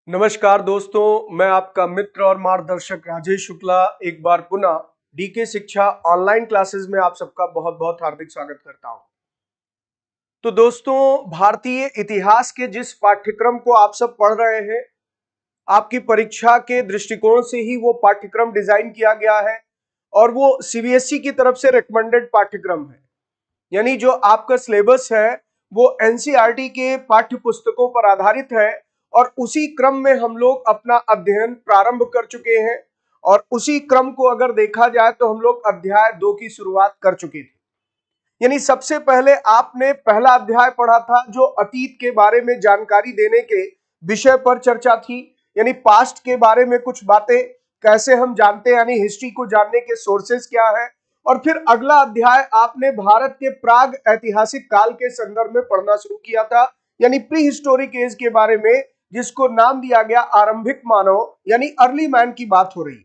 नमस्कार दोस्तों, मैं आपका मित्र और मार्गदर्शक राजेश शुक्ला एक बार पुनः डीके शिक्षा ऑनलाइन क्लासेस में आप सबका बहुत बहुत हार्दिक स्वागत करता हूं। तो दोस्तों, भारतीय इतिहास के जिस पाठ्यक्रम को आप सब पढ़ रहे हैं, आपकी परीक्षा के दृष्टिकोण से ही वो पाठ्यक्रम डिजाइन किया गया है और वो सीबीएसई की तरफ से रिकमेंडेड पाठ्यक्रम है। यानी जो आपका सिलेबस है वो एनसीईआरटी के पाठ्य पुस्तकों पर आधारित है और उसी क्रम में हम लोग अपना अध्ययन प्रारंभ कर चुके हैं। और उसी क्रम को अगर देखा जाए तो हम लोग अध्याय 2 की शुरुआत कर चुके थे। यानी सबसे पहले आपने पहला अध्याय पढ़ा था जो अतीत के बारे में जानकारी देने के विषय पर चर्चा थी। यानी पास्ट के बारे में कुछ बातें कैसे हम जानते हैं, यानी हिस्ट्री को जानने के सोर्सेस क्या है। और फिर अगला अध्याय आपने भारत के प्राग ऐतिहासिक काल के संदर्भ में पढ़ना शुरू किया था, यानी प्री हिस्टोरिक एज के बारे में, जिसको नाम दिया गया आरंभिक मानव, यानी अर्ली मैन की बात हो रही।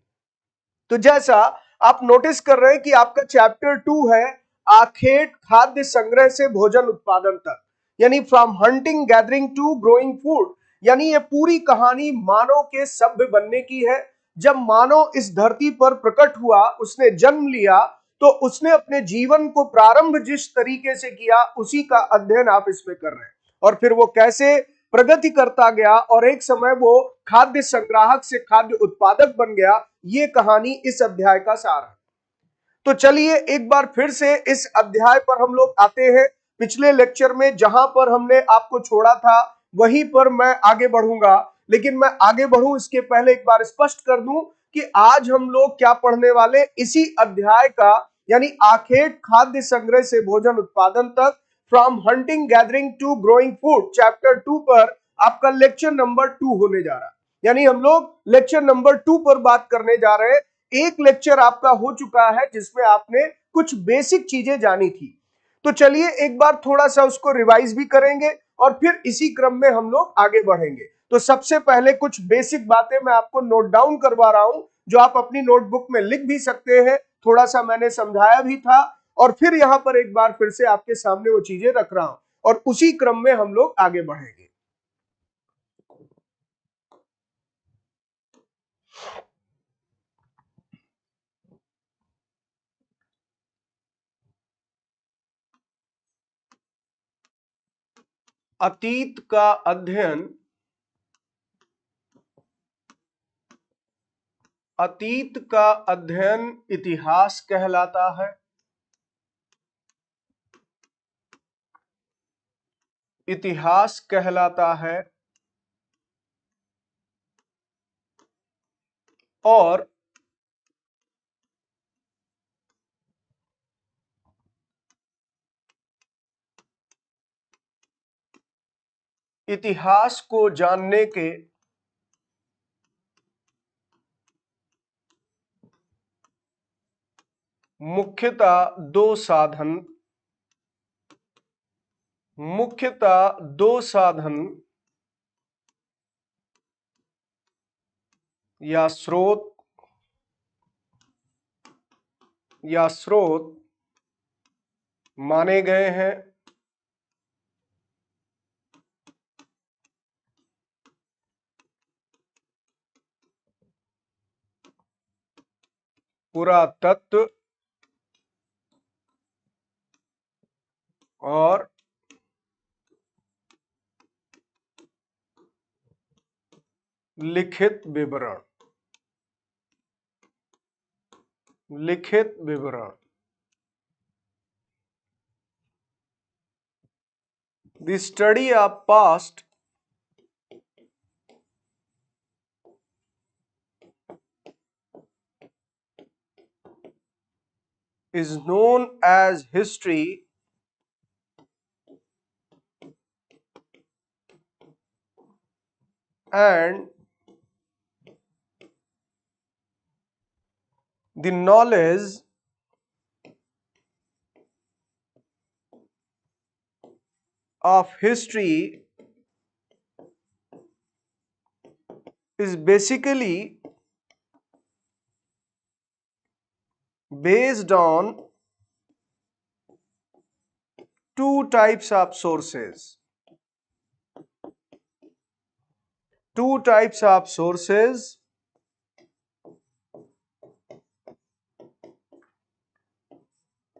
तो जैसा आप नोटिस कर रहे हैं कि आपका चैप्टर 2 है आखेट खाद्य संग्रह से भोजन उत्पादन तक, यानी from hunting gathering to growing food. यानी ये पूरी कहानी मानव के सभ्य बनने की है। जब मानव इस धरती पर प्रकट हुआ, उसने जन्म लिया, तो उसने अपने जीवन को प्रारंभ जिस तरीके से किया उसी का अध्ययन आप इसमें कर रहे हैं। और फिर वो कैसे प्रगति करता गया और एक समय वो खाद्य संग्राहक से खाद्य उत्पादक बन गया, ये कहानी इस अध्याय का सार है। तो चलिए एक बार फिर से इस अध्याय पर हम लोग आते हैं। पिछले लेक्चर में जहां पर हमने आपको छोड़ा था वहीं पर मैं आगे बढ़ूंगा, लेकिन मैं आगे बढ़ूं इसके पहले एक बार स्पष्ट कर दूं कि आज हम लोग क्या पढ़ने वाले, इसी अध्याय का, यानी आखेट खाद्य संग्रह से भोजन उत्पादन तक, from hunting gathering to growing food, chapter 2 पर आपका लेक्चर नंबर 2 होने जा रहा है। यानी हम लोग लेक्चर नंबर 2 पर बात करने जा रहे हैं। एक लेक्चर आपका हो चुका है जिसमें आपने कुछ बेसिक चीजें जानी थी। तो चलिए एक बार थोड़ा सा उसको रिवाइज भी करेंगे और फिर इसी क्रम में हम लोग आगे बढ़ेंगे। तो सबसे पहले कुछ बेसिक बातें मैं आपको नोट डाउन करवा रहा हूं, जो आप अपनी नोटबुक में लिख भी सकते हैं। थोड़ा सा मैंने समझाया भी था और फिर यहां पर एक बार फिर से आपके सामने वो चीजें रख रहा हूं और उसी क्रम में हम लोग आगे बढ़ेंगे। अतीत का अध्ययन, अतीत का अध्ययन इतिहास कहलाता है। इतिहास कहलाता है और इतिहास को जानने के मुख्यतः दो साधन या स्रोत माने गए हैं। पुरातत्व और लिखित विवरण। The study of past is known as history and the knowledge of history is basically based on two types of sources. two types of sources.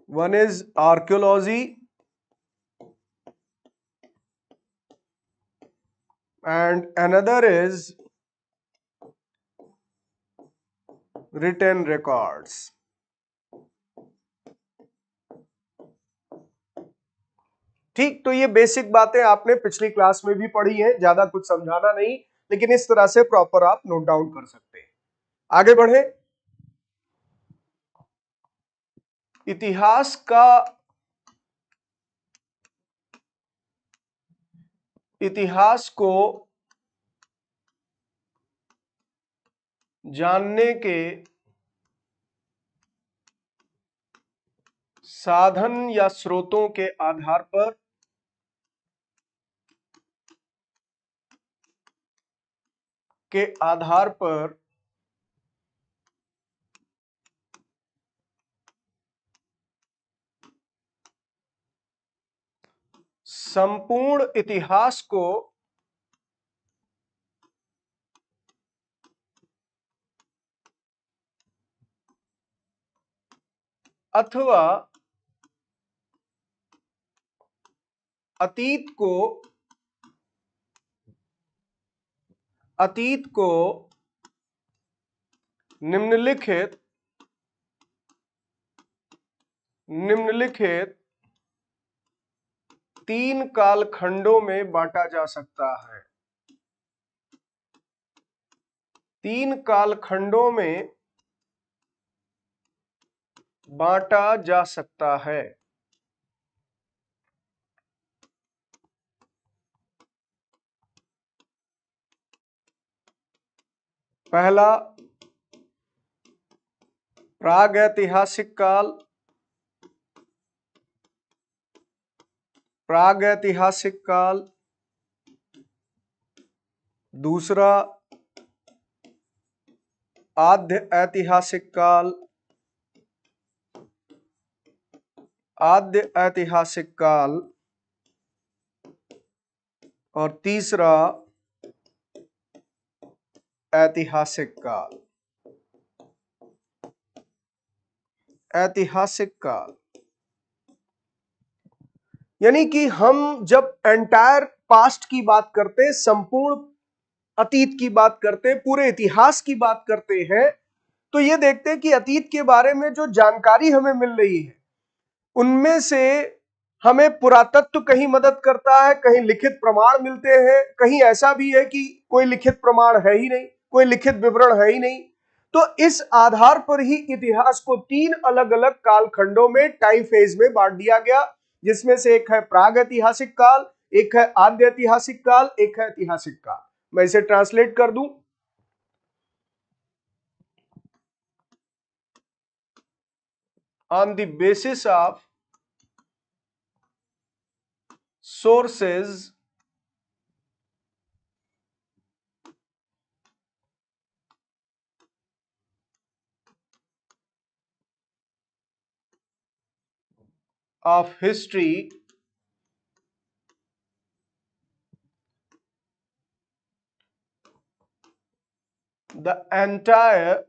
One is archaeology and another is written records. ठीक, तो ये basic बातें आपने पिछली class में भी पढ़ी हैं, ज्यादा कुछ समझाना नहीं, लेकिन इस तरह से प्रॉपर आप नोट डाउन कर सकते हैं। आगे बढ़े। इतिहास को जानने के साधन या स्रोतों के आधार पर संपूर्ण इतिहास को अथवा अतीत को निम्नलिखित तीन कालखंडों में बांटा जा सकता है। तीन कालखंडों में बांटा जा सकता है। पहला प्रागैतिहासिक काल, दूसरा आद्य ऐतिहासिक काल, और तीसरा ऐतिहासिक काल। यानी कि हम जब एंटायर पास्ट की बात करते हैं, संपूर्ण अतीत की बात करते हैं, पूरे इतिहास की बात करते हैं, तो ये देखते हैं कि अतीत के बारे में जो जानकारी हमें मिल रही है उनमें से हमें पुरातत्व कहीं मदद करता है, कहीं लिखित प्रमाण मिलते हैं, कहीं ऐसा भी है कि कोई लिखित प्रमाण है ही नहीं, कोई लिखित विवरण है ही नहीं। तो इस आधार पर ही इतिहास को तीन अलग अलग कालखंडों में, टाइम फेज में बांट दिया गया, जिसमें से एक है प्रागैतिहासिक काल, एक है आद्य ऐतिहासिक काल, एक है ऐतिहासिक काल। मैं इसे ट्रांसलेट कर दूं। On the basis of sources of history, the entire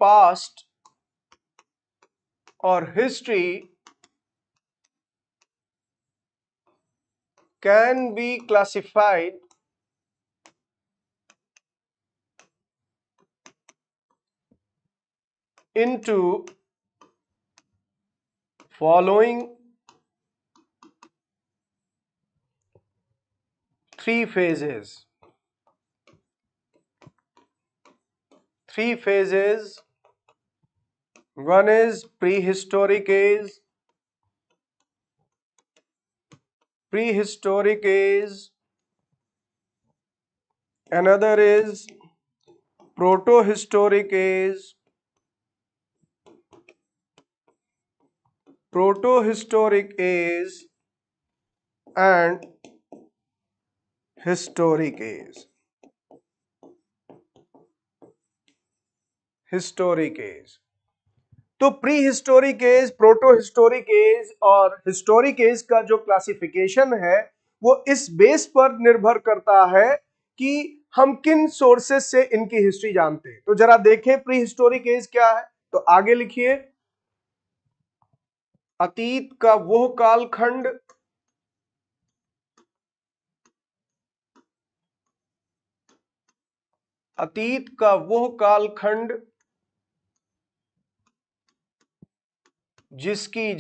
past or history can be classified into following three phases. One is prehistoric age, another is protohistoric age, and historic age. तो pre historic age, proto historic age और historic age का जो classification है वो इस base पर निर्भर करता है कि हम किन सोर्सेस से इनकी हिस्ट्री जानते हैं। तो जरा देखें प्री हिस्टोरिक एज क्या है। तो आगे लिखिए, अतीत का वो कालखंड अतीत का वो कालखंड जिसकी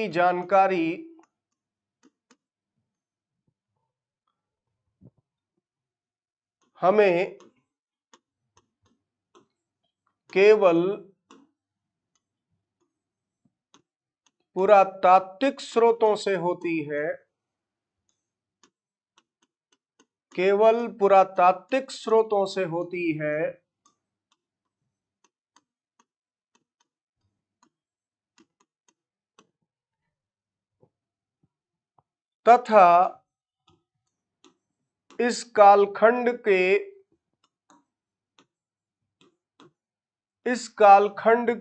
जानकारी हमें केवल पुरातात्विक स्रोतों से होती है, केवल पुरातात्विक स्रोतों से होती है, तथा इस कालखंड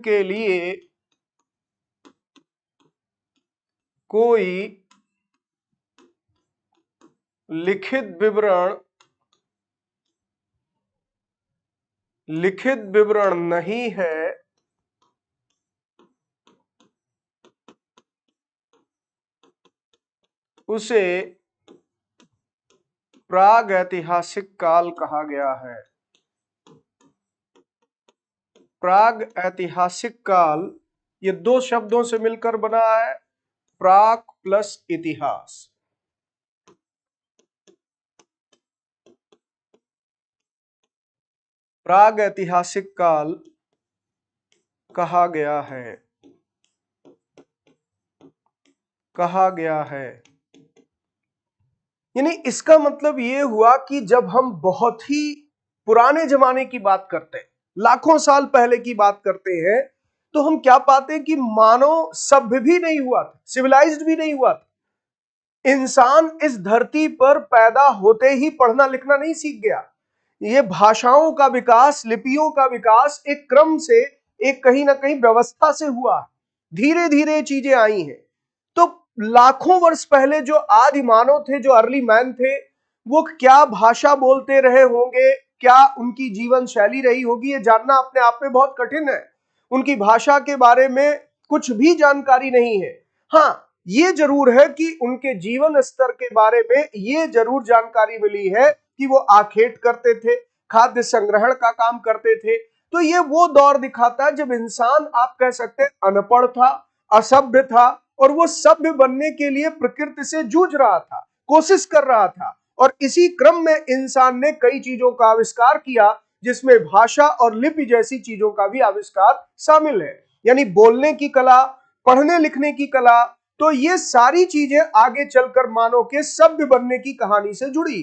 के लिए कोई लिखित विवरण नहीं है, उसे प्राग ऐतिहासिक काल कहा गया है। प्राग ऐतिहासिक काल ये दो शब्दों से मिलकर बना है, प्राग प्लस इतिहास। प्राग ऐतिहासिक काल कहा गया है। यानी इसका मतलब ये हुआ कि जब हम बहुत ही पुराने जमाने की बात करते हैं, लाखों साल पहले की बात करते हैं, तो हम क्या पाते हैं कि मानव सभ्य भी नहीं हुआ था, सिविलाइज्ड भी नहीं हुआ था। इंसान इस धरती पर पैदा होते ही पढ़ना लिखना नहीं सीख गया। ये भाषाओं का विकास, लिपियों का विकास एक क्रम से, एक कहीं ना कहीं व्यवस्था से हुआ। धीरे धीरे चीजें आई हैं। तो लाखों वर्ष पहले जो आदि मानव थे, जो अर्ली मैन थे, वो क्या भाषा बोलते रहे होंगे, क्या उनकी जीवन शैली रही होगी, ये जानना अपने आप में बहुत कठिन है। उनकी भाषा के बारे में कुछ भी जानकारी नहीं है। हाँ, ये जरूर है कि उनके जीवन स्तर के बारे में ये जरूर जानकारी मिली है कि वो आखेट करते थे, खाद्य संग्रहण का काम करते थे। तो ये वो दौर दिखाता है जब इंसान, आप कह सकते हैं, अनपढ़ था, असभ्य था, और वो सभ्य बनने के लिए प्रकृति से जूझ रहा था, कोशिश कर रहा था। और इसी क्रम में इंसान ने कई चीजों का आविष्कार किया, जिसमें भाषा और लिपि जैसी चीजों का भी आविष्कार शामिल है। यानी बोलने की कला, पढ़ने लिखने की कला, तो ये सारी चीजें आगे चलकर मानव के सभ्य बनने की कहानी से जुड़ी।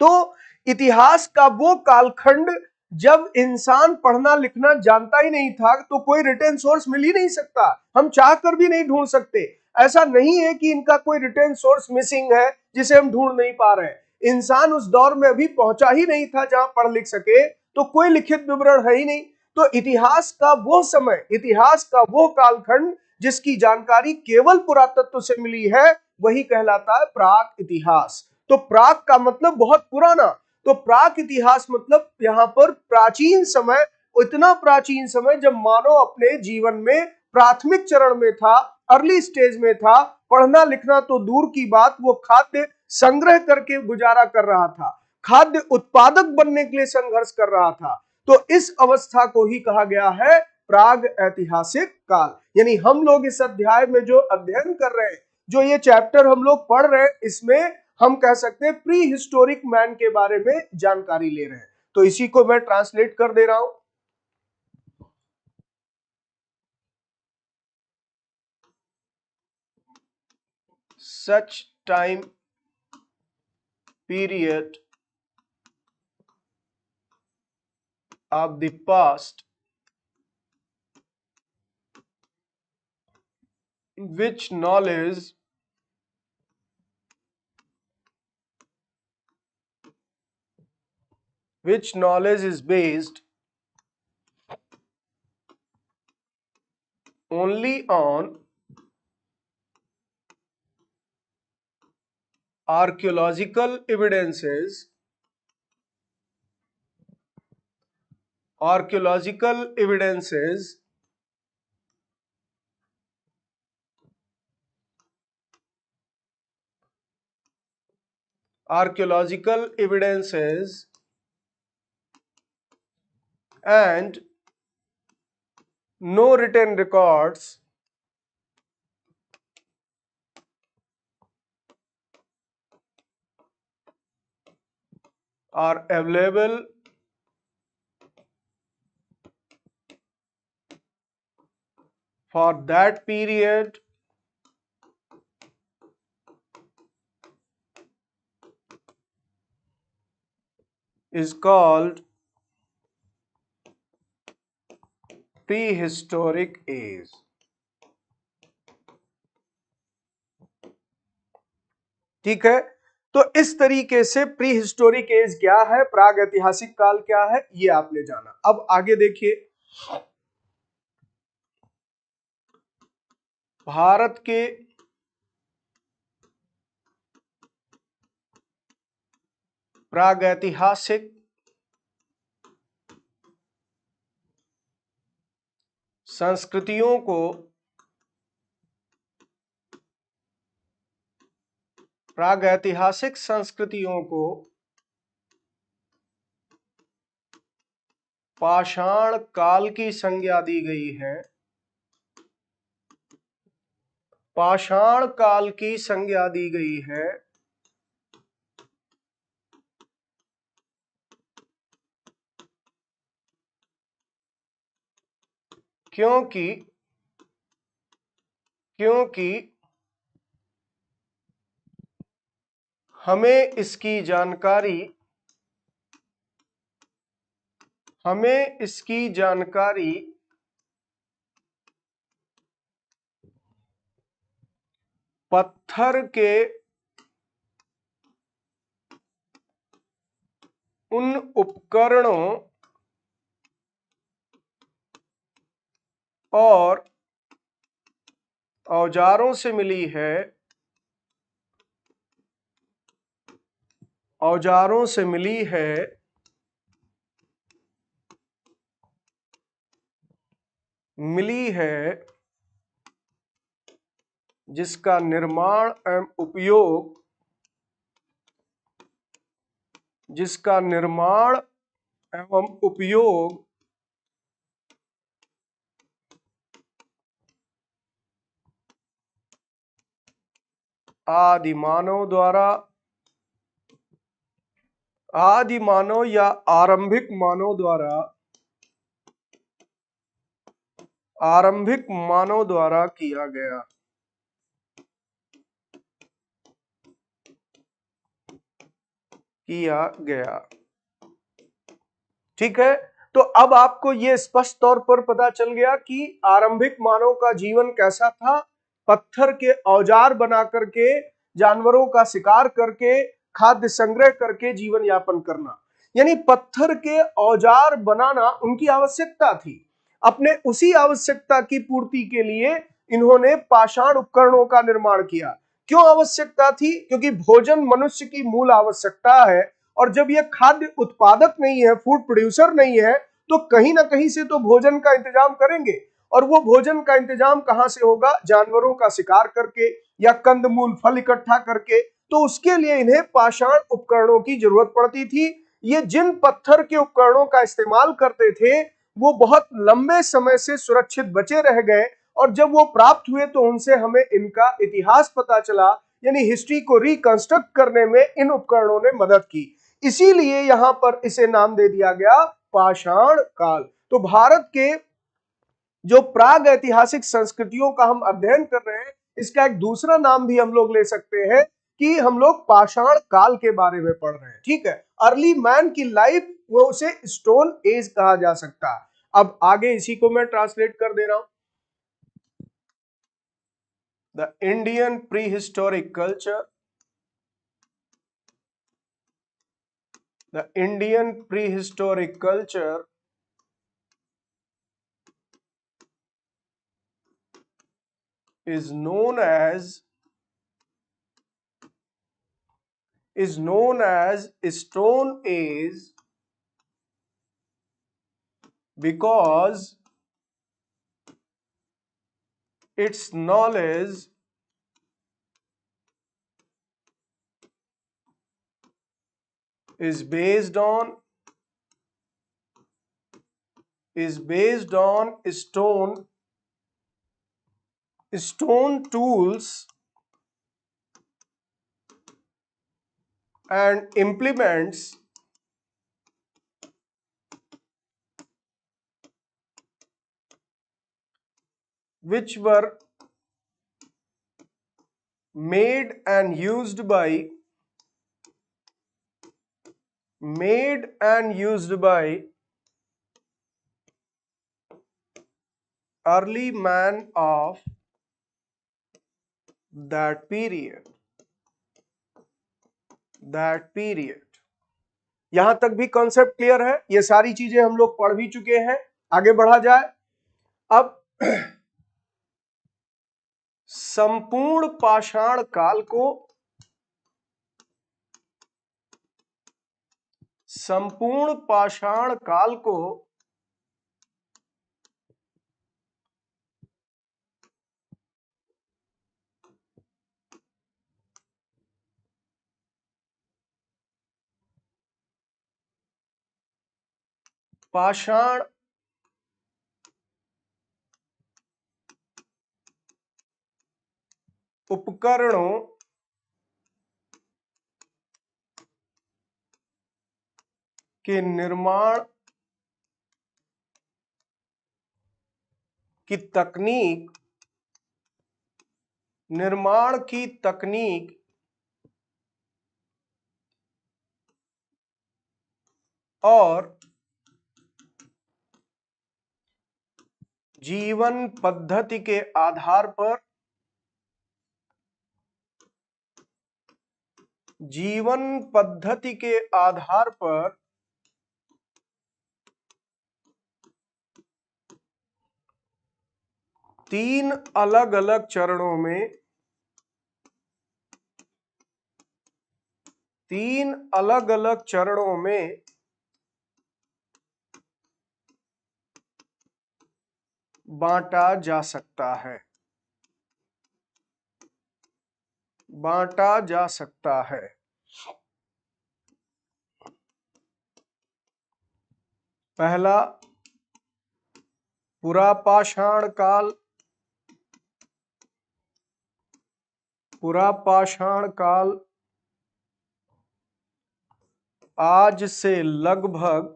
तो इतिहास का वो कालखंड जब इंसान पढ़ना लिखना जानता ही नहीं था, तो कोई रिटन सोर्स मिल ही नहीं सकता, हम चाहकर भी नहीं ढूंढ सकते। ऐसा नहीं है कि इनका कोई रिटन सोर्स मिसिंग है जिसे हम ढूंढ नहीं पा रहे हैं। इंसान उस दौर में अभी पहुंचा ही नहीं था जहां पढ़ लिख सके, तो कोई लिखित विवरण है ही नहीं। तो इतिहास का वो समय, इतिहास का वो कालखंड जिसकी जानकारी केवल पुरातत्व से मिली है, वही कहलाता है प्राक इतिहास। तो प्राक का मतलब बहुत पुराना। तो प्राक इतिहास मतलब यहां पर प्राचीन समय, इतना प्राचीन समय जब मानव अपने जीवन में प्राथमिक चरण में था, अर्ली स्टेज में था। पढ़ना लिखना तो दूर की बात, वो खाद्य संग्रह करके गुजारा कर रहा था, खाद्य उत्पादक बनने के लिए संघर्ष कर रहा था। तो इस अवस्था को ही कहा गया है प्राग ऐतिहासिक काल। यानी हम लोग इस अध्याय में जो अध्ययन कर रहे हैं, जो ये चैप्टर हम लोग पढ़ रहे हैं, इसमें हम कह सकते हैं प्री हिस्टोरिक मैन के बारे में जानकारी ले रहे हैं। तो इसी को मैं ट्रांसलेट कर दे रहा हूं। Such time period of the past which knowledge is based only on archaeological evidences archaeological evidences archaeological evidences and no written records are available for that period is called prehistoric age। ठीक है, तो इस तरीके से pre historic as क्या है, प्राग ऐतिहासिक काल क्या है, ये आपने जाना। अब आगे देखिए, भारत के प्राग ऐतिहासिक संस्कृतियों को प्रागैतिहासिक संस्कृतियों को पाषाण काल की संज्ञा दी गई है। पाषाण काल की संज्ञा दी गई है क्योंकि क्योंकि हमें इसकी जानकारी पत्थर के उन उपकरणों और औजारों से मिली है, औजारों से मिली है मिली है जिसका निर्माण एवं उपयोग आदि मानव या आरंभिक मानव द्वारा किया गया। ठीक है, तो अब आपको यह स्पष्ट तौर पर पता चल गया कि आरंभिक मानव का जीवन कैसा था। पत्थर के औजार बना करके, जानवरों का शिकार करके, खाद्य संग्रह करके जीवन यापन करना, यानी पत्थर के औजार बनाना उनकी आवश्यकता थी। अपने उसी आवश्यकता की पूर्ति के लिए इन्होंने पाषाण उपकरणों का निर्माण किया। क्यों आवश्यकता थी? क्योंकि भोजन मनुष्य की मूल आवश्यकता है, और जब यह खाद्य उत्पादक नहीं है, फूड प्रोड्यूसर नहीं है, तो कहीं ना कहीं से तो भोजन का इंतजाम करेंगे। और वो भोजन का इंतजाम कहां से होगा? जानवरों का शिकार करके या कंदमूल फल इकट्ठा करके। तो उसके लिए इन्हें पाषाण उपकरणों की जरूरत पड़ती थी। ये जिन पत्थर के उपकरणों का इस्तेमाल करते थे वो बहुत लंबे समय से सुरक्षित बचे रह गए, और जब वो प्राप्त हुए तो उनसे हमें इनका इतिहास पता चला, यानी हिस्ट्री को रिकंस्ट्रक्ट करने में इन उपकरणों ने मदद की। इसीलिए यहां पर इसे नाम दे दिया गया पाषाण काल। तो भारत के जो प्राग ऐतिहासिक संस्कृतियों का हम अध्ययन कर रहे हैं, इसका एक दूसरा नाम भी हम लोग ले सकते हैं कि हम लोग पाषाण काल के बारे में पढ़ रहे हैं। ठीक है, अर्ली मैन की लाइफ, वो उसे स्टोन एज कहा जा सकता है। अब आगे इसी को मैं ट्रांसलेट कर दे रहा हूं। The Indian prehistoric culture The Indian prehistoric culture is known as is known as Stone Age because its knowledge is based on stone tools and implements which were made and used by early man of that period. यहां तक भी concept clear है? ये सारी चीजें हम लोग पढ़ भी चुके हैं। आगे बढ़ा जाए। अब संपूर्ण पाषाण काल को पाषाण उपकरणों के निर्माण की तकनीक और जीवन पद्धति के आधार पर तीन अलग अलग चरणों में बांटा जा सकता है। पहला पुरापाषाण काल आज से लगभग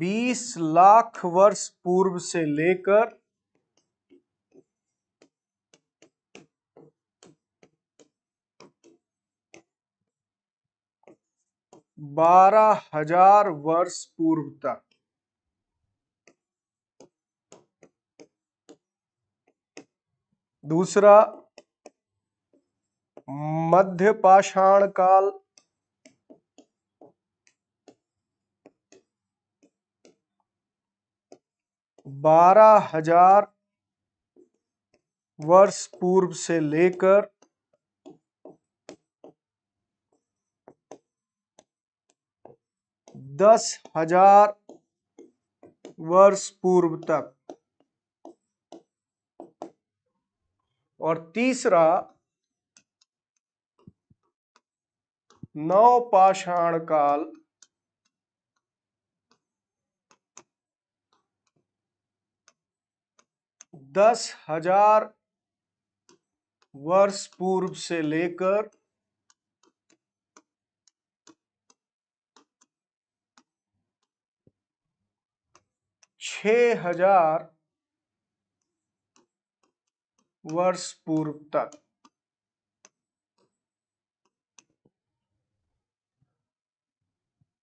20 लाख वर्ष पूर्व से लेकर 12,000 वर्ष पूर्व तक। दूसरा मध्य पाषाण काल 12,000 वर्ष पूर्व से लेकर 10,000 वर्ष पूर्व तक। और तीसरा नवपाषाण काल 10,000 वर्ष पूर्व से लेकर 6,000 वर्ष पूर्व तक।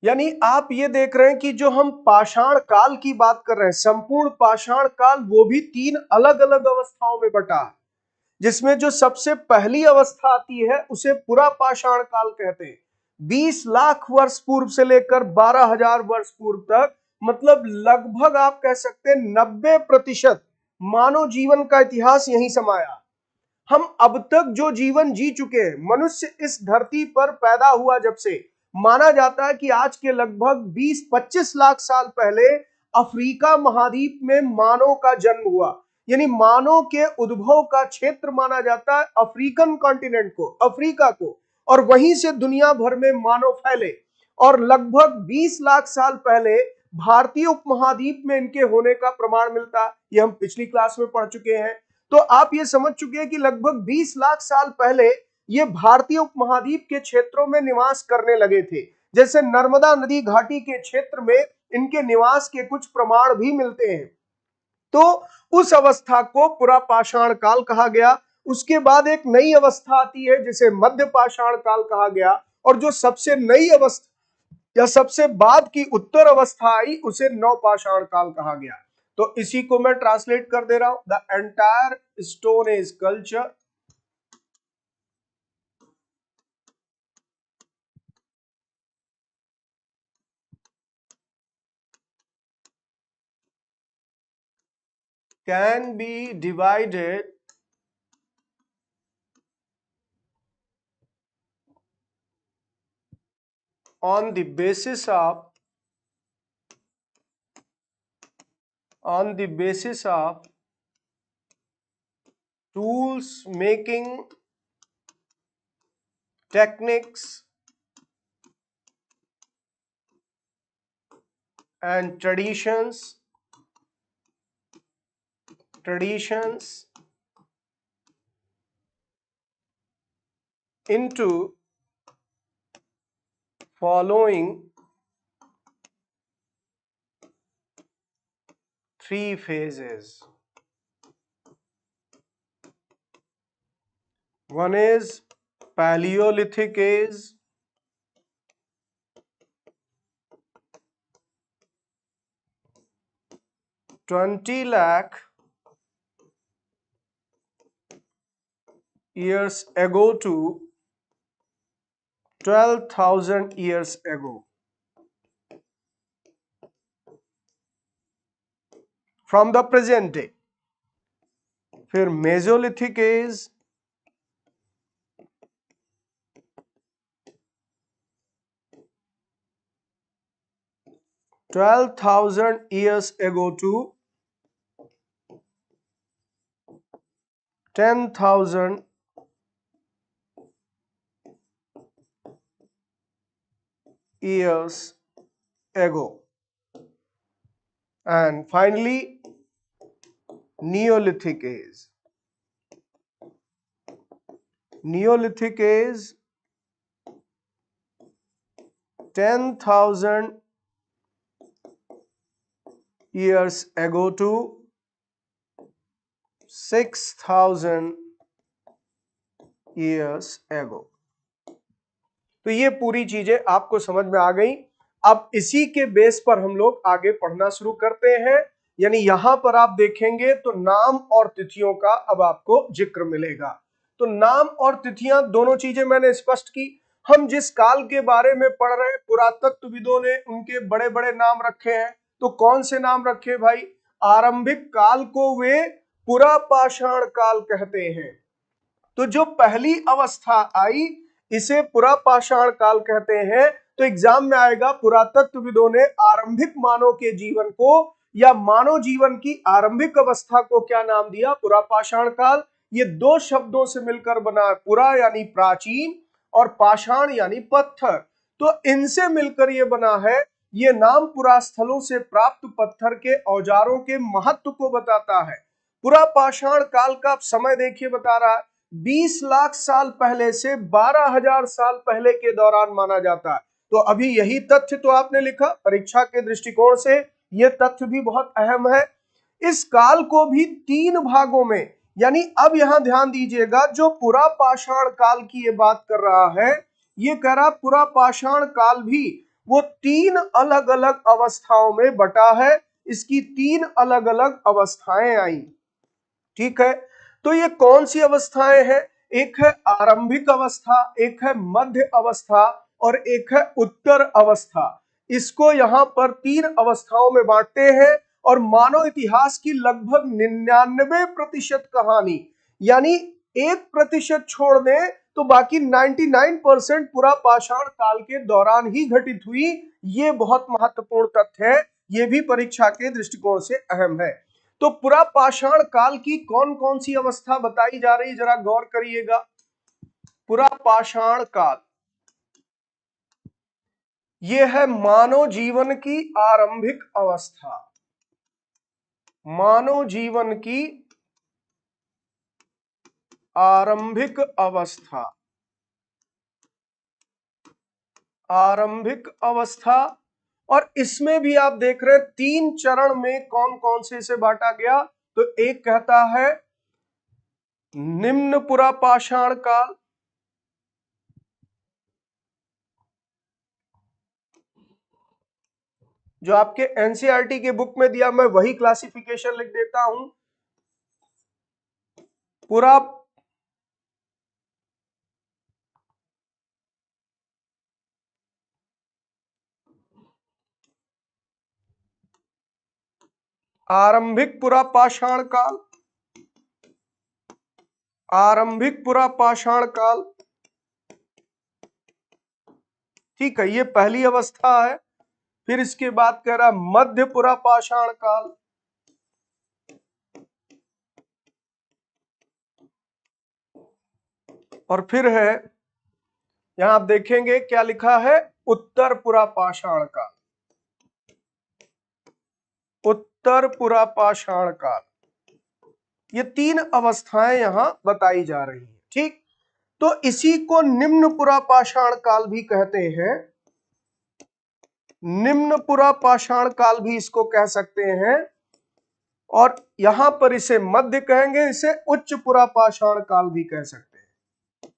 यानी आप ये देख रहे हैं कि जो हम पाषाण काल की बात कर रहे हैं, संपूर्ण पाषाण काल, वो भी तीन अलग अलग अवस्थाओं में बटा है, जिसमें जो सबसे पहली अवस्था आती है उसे पुरापाषाण काल कहते हैं। 20 लाख वर्ष पूर्व से लेकर 12,000 वर्ष पूर्व तक, मतलब लगभग आप कह सकते हैं 90% मानव जीवन का इतिहास यहीं समाया। हम अब तक जो जीवन जी चुके हैं, मनुष्य इस धरती पर पैदा हुआ जब से, माना जाता है कि आज के लगभग 20-25 लाख साल पहले अफ्रीका महाद्वीप में मानव का जन्म हुआ। यानी मानव के उद्भव का क्षेत्र माना जाता है अफ्रीकन कॉन्टिनेंट को, अफ्रीका को, और वहीं से दुनिया भर में मानव फैले। और लगभग 20 लाख साल पहले भारतीय उपमहाद्वीप में इनके होने का प्रमाण मिलता है। ये हम पिछली क्लास में पढ़ चुके हैं। तो आप ये समझ चुके हैं कि लगभग 20 लाख साल पहले ये भारतीय उपमहाद्वीप के क्षेत्रों में निवास करने लगे थे। जैसे नर्मदा नदी घाटी के क्षेत्र में इनके निवास के कुछ प्रमाण भी मिलते हैं। तो उस अवस्था को पुरापाषाण काल कहा गया। उसके बाद एक नई अवस्था आती है जिसे मध्य पाषाण काल कहा गया, और जो सबसे नई अवस्था या सबसे बाद की उत्तर अवस्था आई उसे नवपाषाण काल कहा गया। तो इसी को मैं ट्रांसलेट कर दे रहा हूं। The entire stone age culture can be divided on the basis of tools making techniques and traditions into following three phases. One is Paleolithic age, 20 lakh years ago to 12,000 years ago. From the present day. फिर Mesolithic age, 12,000 years ago to 10,000 years ago. And finally, Neolithic age. Neolithic age, 10,000 years ago to 6,000 years ago. तो ये पूरी चीजें आपको समझ में आ गई। अब इसी के बेस पर हम लोग आगे पढ़ना शुरू करते हैं। यानी यहां पर आप देखेंगे तो नाम और तिथियों का अब आपको जिक्र मिलेगा। तो नाम और तिथियां दोनों चीजें मैंने स्पष्ट की। हम जिस काल के बारे में पढ़ रहे हैं, पुरातत्वविदों ने उनके बड़े बड़े नाम रखे हैं। तो कौन से नाम रखे भाई? आरंभिक काल को वे पुरापाषाण काल कहते हैं। तो जो पहली अवस्था आई इसे पुरापाषाण काल कहते हैं। तो एग्जाम में आएगा, पुरातत्वविदों ने आरंभिक मानव के जीवन को या मानव जीवन की आरंभिक अवस्था को क्या नाम दिया? पुरापाषाण काल। ये दो शब्दों से मिलकर बना है, पुरा यानी प्राचीन और पाषाण यानी पत्थर। तो इनसे मिलकर ये बना है। ये नाम पुरास्थलों से प्राप्त पत्थर के औजारों के महत्व को बताता है। पुरापाषाण काल का समय देखिए बता रहा है 20 लाख साल पहले से 12,000 साल पहले के दौरान माना जाता है। तो अभी यही तथ्य तो आपने लिखा, परीक्षा के दृष्टिकोण से यह तथ्य भी बहुत अहम है। इस काल को भी 3 भागों में, यानी अब यहां ध्यान दीजिएगा, जो पुरापाषाण काल की ये बात कर रहा है, ये कह रहा पुरापाषाण काल भी वो 3 अलग अलग अवस्थाओं में बटा है। इसकी 3 अलग अलग अवस्थाएं आई। ठीक है, तो ये कौन सी अवस्थाएं हैं? एक है आरंभिक अवस्था, एक है मध्य अवस्था और एक है उत्तर अवस्था। इसको यहां पर 3 अवस्थाओं में बांटते हैं। और मानव इतिहास की लगभग 99% कहानी, यानी 1% छोड़ दें तो बाकी 99% पूरा पाषाण काल के दौरान ही घटित हुई। ये बहुत महत्वपूर्ण तथ्य है, ये भी परीक्षा के दृष्टिकोण से अहम है। तो पूरा पाषाण काल की कौन कौन सी अवस्था बताई जा रही, जरा गौर करिएगा। पूरा पाषाण काल यह है मानव जीवन की आरंभिक अवस्था, मानव जीवन की आरंभिक अवस्था, आरंभिक अवस्था। और इसमें भी आप देख रहे हैं 3 चरण में कौन कौन से इसे बांटा गया। तो एक कहता है निम्न पुरा पाषाण काल, जो आपके एनसीईआरटी के बुक में दिया, मैं वही क्लासिफिकेशन लिख देता हूं। पूरा आरंभिक पुरा पाषाण काल, आरंभिक पुरा पाषाण काल, ठीक है, ये पहली अवस्था है। फिर इसके बाद कह रहा मध्य पुरा पाषाण काल, और फिर है यहां आप देखेंगे क्या लिखा है, उत्तर पुरा पाषाण काल, उत्तर पुरा पाषाण काल। ये 3 अवस्थाएं यहां बताई जा रही है, ठीक। तो इसी को निम्न पुरा पाषाण काल भी कहते हैं, निम्न पुरा पाषाण काल भी इसको कह सकते हैं। और यहां पर इसे मध्य कहेंगे, इसे उच्च पुरा पाषाण काल भी कह सकते हैं,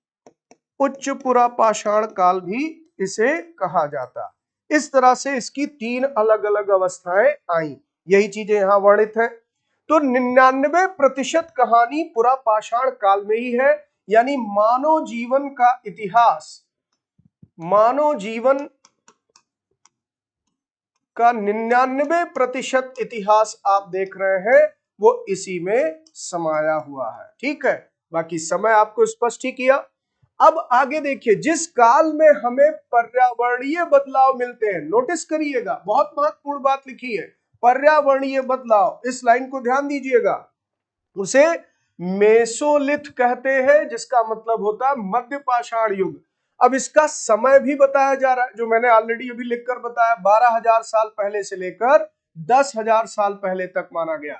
उच्च पुरा पाषाण काल भी इसे कहा जाता है। इस तरह से इसकी 3 अलग अलग अवस्थाएं आई, यही चीजें यहां वर्णित है। तो 99% कहानी पुरा पाषाण काल में ही है, यानी मानव जीवन का इतिहास, मानव जीवन का 99% इतिहास आप देख रहे हैं वो इसी में समाया हुआ है, ठीक है। बाकी समय आपको स्पष्ट ही किया। अब आगे देखिए, जिस काल में हमें पर्यावरणीय बदलाव मिलते हैं, नोटिस करिएगा, बहुत महत्वपूर्ण बात लिखी है, पर्यावरणीय बदलाव, इस लाइन को ध्यान दीजिएगा, उसे मेसोलिथ कहते हैं, जिसका मतलब होता है मध्य पाषाण युग। अब इसका समय भी बताया जा रहा है, जो मैंने ऑलरेडी अभी लिखकर बताया, 12,000 साल पहले से लेकर 10,000 साल पहले तक माना गया।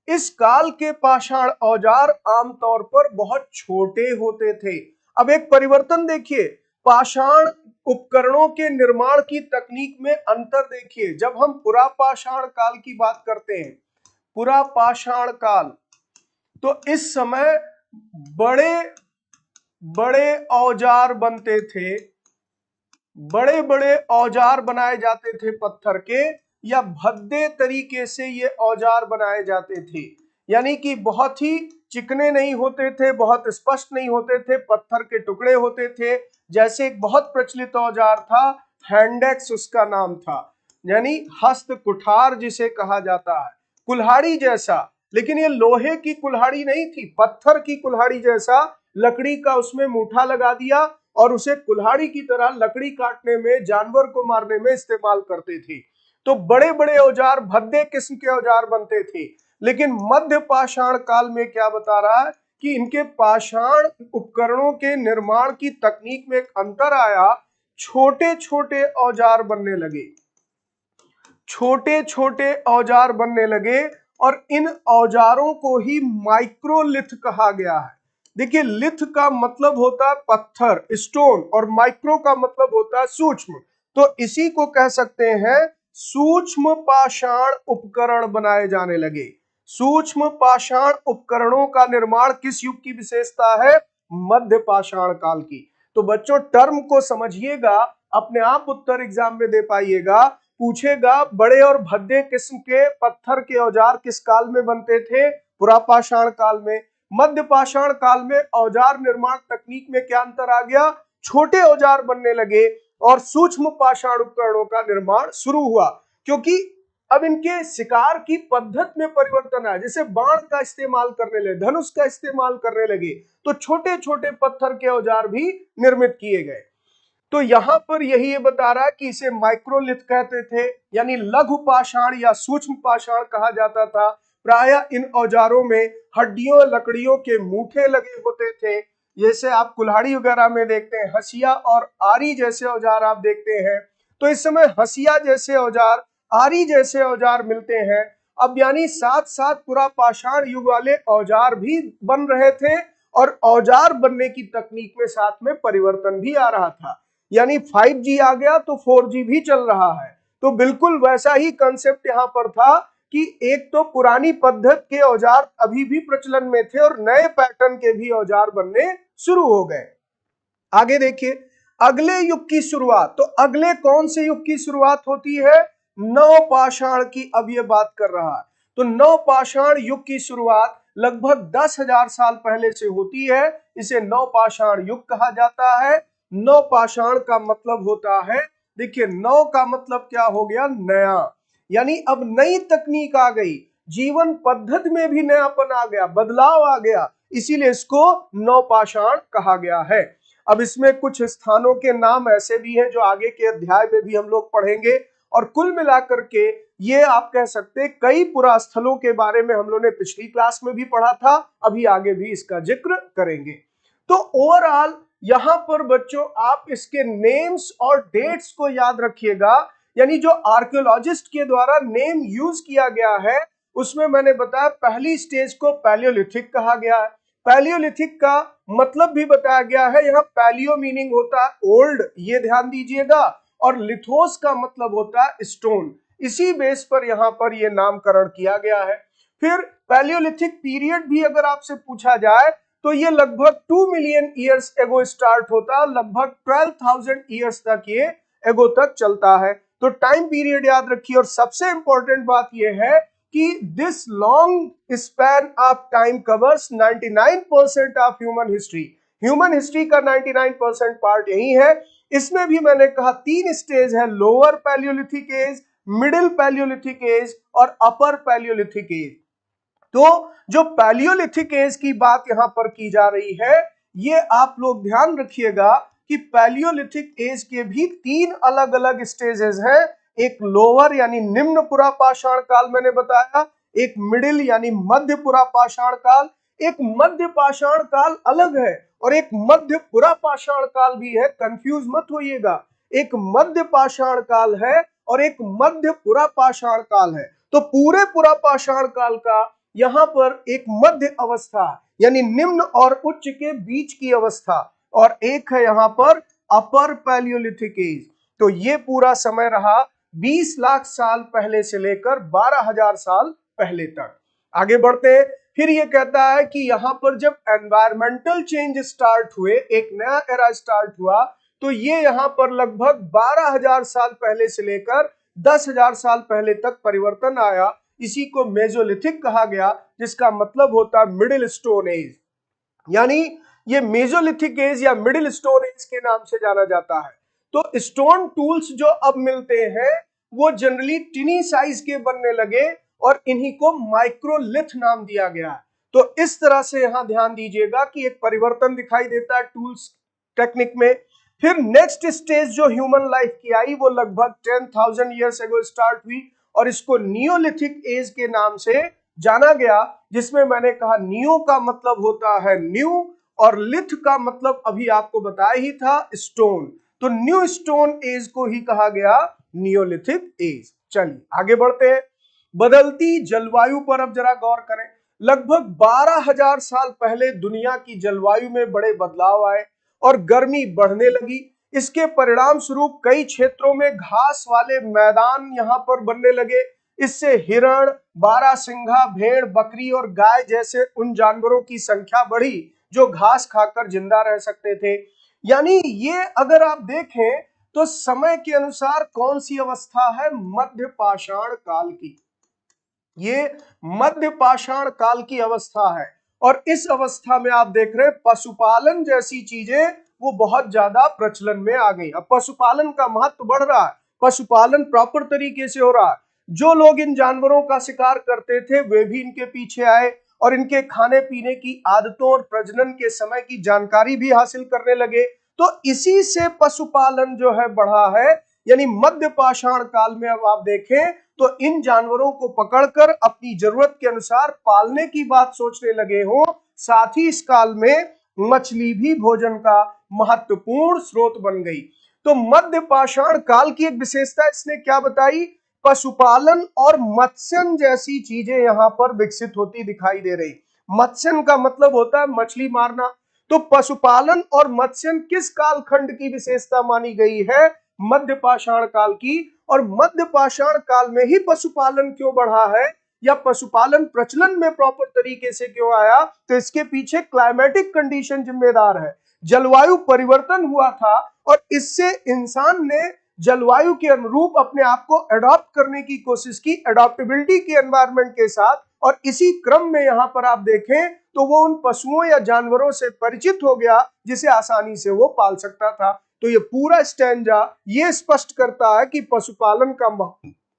इस काल के पाषाण औजार आमतौर पर बहुत छोटे होते थे। अब एक परिवर्तन देखिए, पाषाण उपकरणों के निर्माण की तकनीक में अंतर देखिए। जब हम पुरा पाषाण काल की बात करते हैं, पुरा पाषाण काल, तो इस समय बड़े बड़े औजार बनते थे, बड़े बड़े औजार बनाए जाते थे पत्थर के, या भद्दे तरीके से ये औजार बनाए जाते थे, यानी कि बहुत ही चिकने नहीं होते थे, बहुत स्पष्ट नहीं होते थे, पत्थर के टुकड़े होते थे। जैसे एक बहुत प्रचलित औजार था हैंडेक्स, उसका नाम था, यानी हस्त कुठार जिसे कहा जाता है, कुल्हाड़ी जैसा, लेकिन ये लोहे की कुल्हाड़ी नहीं थी, पत्थर की कुल्हाड़ी जैसा, लकड़ी का उसमें मूठा लगा दिया और उसे कुल्हाड़ी की तरह लकड़ी काटने में, जानवर को मारने में इस्तेमाल करते थे। तो बड़े बड़े औजार, भद्दे किस्म के औजार बनते थे। लेकिन मध्य पाषाण काल में क्या बता रहा है कि इनके पाषाण उपकरणों के निर्माण की तकनीक में एक अंतर आया, छोटे छोटे औजार बनने लगे, छोटे छोटे औजार बनने लगे, और इन औजारों को ही माइक्रोलिथ कहा गया है। देखिए, लिथ का मतलब होता है पत्थर, स्टोन, और माइक्रो का मतलब होता है सूक्ष्म। तो इसी को कह सकते हैं सूक्ष्म पाषाण उपकरण बनाए जाने लगे। सूक्ष्म पाषाण उपकरणों का निर्माण किस युग की विशेषता है? मध्य पाषाण काल की। तो बच्चों, टर्म को समझिएगा, अपने आप उत्तर एग्जाम में दे पाइएगा। पूछेगा बड़े और भद्दे किस्म के पत्थर के औजार किस काल में बनते थे? पुरा पाषाण काल में। मध्य पाषाण काल में औजार निर्माण तकनीक में क्या अंतर आ गया? छोटे औजार बनने लगे और सूक्ष्म पाषाण उपकरणों का निर्माण शुरू हुआ, क्योंकि अब इनके शिकार की पद्धति में परिवर्तन आया, जैसे बाण का इस्तेमाल करने लगे, धनुष का इस्तेमाल करने लगे, तो छोटे छोटे पत्थर के औजार भी निर्मित किए गए। तो यहां पर यही ये बता रहा है कि इसे माइक्रोलिथ कहते थे, यानी लघु पाषाण या सूक्ष्म पाषाण कहा जाता था। प्रायः इन औजारों में हड्डियों लकड़ियों के मूठे लगे होते थे, जैसे आप कुल्हाड़ी वगैरह में देखते हैं। हसिया और आरी जैसे औजार आप देखते हैं। तो इस समय हसिया जैसे औजार, आरी जैसे औजार मिलते हैं। अब यानी साथ साथ पूरा पाषाण युग वाले औजार भी बन रहे थे और औजार बनने की तकनीक में साथ में परिवर्तन भी आ रहा था। यानी 5G आ गया तो 4G भी चल रहा है। तो बिल्कुल वैसा ही कंसेप्ट यहां पर था कि एक तो पुरानी पद्धति के औजार अभी भी प्रचलन में थे और नए पैटर्न के भी औजार बनने शुरू हो गए। आगे देखिए, अगले युग की शुरुआत, तो अगले कौन से युग की शुरुआत होती है? नवपाषाण की अब ये बात कर रहा है। तो नवपाषाण युग की शुरुआत लगभग 10,000 साल पहले से होती है। इसे नवपाषाण युग कहा जाता है। नवपाषाण का मतलब होता है, देखिए नव का मतलब क्या हो गया? नया, यानी अब नई तकनीक आ गई, जीवन पद्धति में भी नयापन आ गया, बदलाव आ गया, इसीलिए इसको नवपाषाण कहा गया है। अब इसमें कुछ स्थानों के नाम ऐसे भी हैं जो आगे के अध्याय में भी हम लोग पढ़ेंगे, और कुल मिलाकर के ये आप कह सकते हैं कई पुरास्थलों के बारे में हम लोगों ने पिछली क्लास में भी पढ़ा था, अभी आगे भी इसका जिक्र करेंगे। तो ओवरऑल यहां पर बच्चों आप इसके नेम्स और डेट्स को याद रखिएगा, यानी जो आर्कियोलॉजिस्ट के द्वारा नेम यूज किया गया है उसमें मैंने बताया पहली स्टेज को पैलियोलिथिक कहा गया है। पैलियोलिथिक का मतलब भी बताया गया है, यहाँ पैलियो मीनिंग होता है ओल्ड, ये ध्यान दीजिएगा, और लिथोस का मतलब होता है स्टोन। इसी बेस पर यहाँ पर ये नामकरण किया गया है। फिर पैलियोलिथिक पीरियड भी अगर आपसे पूछा जाए तो ये लगभग 2 मिलियन ईयर्स एगो स्टार्ट होता है, लगभग 12,000 ईयर्स तक ये एगो तक चलता है। तो टाइम पीरियड याद रखिए, और सबसे इंपॉर्टेंट बात यह है कि this long span of time covers 99% of human history. Human history का 99% पार्ट यही है। इसमें भी मैंने कहा 3 स्टेज है, lower palaeolithic age, middle palaeolithic age और अपर पैलियोलिथिक एज। तो जो पैलियोलिथिक एज की बात यहां पर की जा रही है, ये आप लोग ध्यान रखिएगा कि पैलियोलिथिक एज के भी 3 अलग अलग स्टेजेस हैं। एक लोअर यानी निम्न पुरापाषाण काल मैंने बताया, एक मिडिल यानी मध्य पुरापाषाण काल, एक मध्य पाषाण काल अलग है और एक मध्य पुरापाषाण काल भी है, कंफ्यूज मत होइएगा। एक मध्य पाषाण काल है और एक मध्य पुरापाषाण काल है। तो पूरे पुरापाषाण काल का यहां पर एक मध्य अवस्था यानी निम्न और उच्च के बीच की अवस्था, और एक है यहां पर अपर पैलियोलिथिक एज। तो ये पूरा समय रहा 20 लाख साल पहले से लेकर 12,000 साल पहले तक। आगे बढ़ते हैं, फिर ये कहता है कि यहां पर जब एनवायरमेंटल चेंज स्टार्ट हुए, एक नया एरा स्टार्ट हुआ, तो ये यहां पर लगभग 12,000 साल पहले से लेकर 10,000 साल पहले तक परिवर्तन आया। इसी को मेसोलिथिक कहा गया, जिसका मतलब होता है मिडिल स्टोन एज, यानी ये मेसोलिथिक एज या मिडिल स्टोन एज के नाम से जाना जाता है। तो स्टोन टूल्स जो अब मिलते हैं वो जनरली टिनी साइज के बनने लगे और इन्हीं को माइक्रोलिथ नाम दिया गया है। तो इस तरह से यहां ध्यान दीजिएगा कि एक परिवर्तन दिखाई देता है टूल्स टेक्निक में। फिर नेक्स्ट स्टेज जो ह्यूमन लाइफ की आई वो लगभग 10,000 ईयर्स एगो स्टार्ट हुई और इसको नियोलिथिक एज के नाम से जाना गया, जिसमें मैंने कहा नियो का मतलब होता है न्यू और लिथ का मतलब अभी आपको बताया ही था स्टोन। तो न्यू स्टोन एज को ही कहा गया नियोलिथिक एज। चलिए आगे बढ़ते हैं। बदलती जलवायु पर अब जरा गौर करें। लगभग 12,000 साल पहले दुनिया की जलवायु में बड़े बदलाव आए और गर्मी बढ़ने लगी। इसके परिणाम स्वरूप कई क्षेत्रों में घास वाले मैदान यहां पर बनने लगे। इससे हिरण, बारहसिंघा, भेड़, बकरी और गाय जैसे उन जानवरों की संख्या बढ़ी जो घास खाकर जिंदा रह सकते थे। यानी ये अगर आप देखें तो समय के अनुसार कौन सी अवस्था है? मध्य पाषाण काल की। ये मध्य पाषाण काल की अवस्था है और इस अवस्था में आप देख रहे हैं पशुपालन जैसी चीजें वो बहुत ज्यादा प्रचलन में आ गई। अब पशुपालन का महत्व बढ़ रहा है, पशुपालन प्रॉपर तरीके से हो रहा है। जो लोग इन जानवरों का शिकार करते थे वे भी इनके पीछे आए और इनके खाने पीने की आदतों और प्रजनन के समय की जानकारी भी हासिल करने लगे। तो इसी से पशुपालन जो है बढ़ा है। यानी मध्य पाषाण काल में अब आप देखें तो इन जानवरों को पकड़कर अपनी जरूरत के अनुसार पालने की बात सोचने लगे हो। साथ ही इस काल में मछली भी भोजन का महत्वपूर्ण स्रोत बन गई। तो मध्य पाषाण काल की एक विशेषता इसने क्या बताई, पशुपालन और मत्स्यन जैसी चीजें यहां पर विकसित होती दिखाई दे रही। मत्स्यन का मतलब होता है मछली मारना। तो पशुपालन और मत्स्यन किस कालखंड की विशेषता मानी गई है, मध्य पाषाण काल की। और मध्य पाषाण काल में ही पशुपालन क्यों बढ़ा है या पशुपालन प्रचलन में प्रॉपर तरीके से क्यों आया, तो इसके पीछे क्लाइमेटिक कंडीशन जिम्मेदार है। जलवायु परिवर्तन हुआ था और इससे इंसान ने जलवायु के अनुरूप अपने आप को अडॉप्ट करने की कोशिश की, अडॉप्टेबिलिटी के एनवायरनमेंट के साथ। और इसी क्रम में यहां पर आप देखें तो वो उन पशुओं या जानवरों से परिचित हो गया जिसे आसानी से वो पाल सकता था। तो ये पूरा स्टैंजा ये स्पष्ट करता है कि पशुपालन का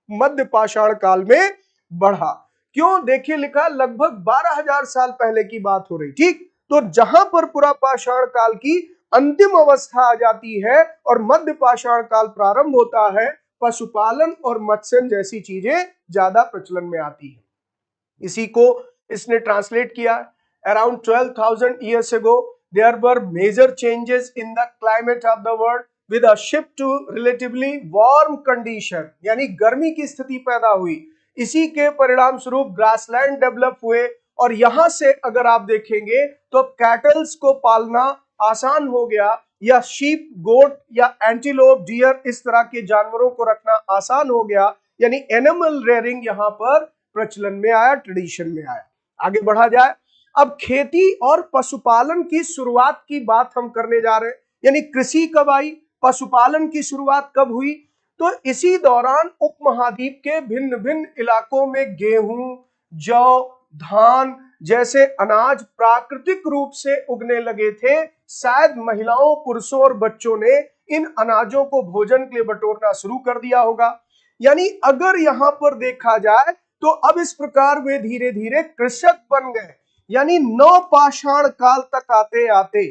मध्य पाषाण काल में बढ़ा। क्यों, देखिए लिखा लगभग 12,000 साल पहले की बात हो रही, ठीक। तो जहां पर पुरा पाषाण काल की अंतिम अवस्था आ जाती है और मध्य पाषाण काल प्रारंभ होता है, पशुपालन और मत्स्यन जैसी चीजें ज्यादा प्रचलन में आती है। इसी को इसने ट्रांसलेट किया। Around 12,000 years ago there were major changes in the climate of the world with a shift to relatively warm condition, यानी गर्मी की स्थिति पैदा हुई। इसी के परिणाम स्वरूप ग्रासलैंड डेवलप हुए और यहां से अगर आप देखेंगे तो कैटल्स को पालना आसान हो गया, या शीप, गोट या एंटीलोप, डियर इस तरह के जानवरों को रखना आसान हो गया। यानी एनिमल रेयरिंग यहां पर प्रचलन में आया, ट्रेडिशन में आया। आगे बढ़ा जाए, अब खेती और पशुपालन की शुरुआत की बात हम करने जा रहे हैं। यानी कृषि कब आई, पशुपालन की शुरुआत कब हुई, तो इसी दौरान उपमहाद्वीप के भिन्न भिन्न इलाकों में गेहूं, जौ, धान जैसे अनाज प्राकृतिक रूप से उगने लगे थे। शायद महिलाओं, पुरुषों और बच्चों ने इन अनाजों को भोजन के लिए बटोरना शुरू कर दिया होगा। यानी अगर यहां पर देखा जाए तो अब इस प्रकार वे धीरे धीरे कृषक बन गए। यानी नवपाषाण काल तक आते आते,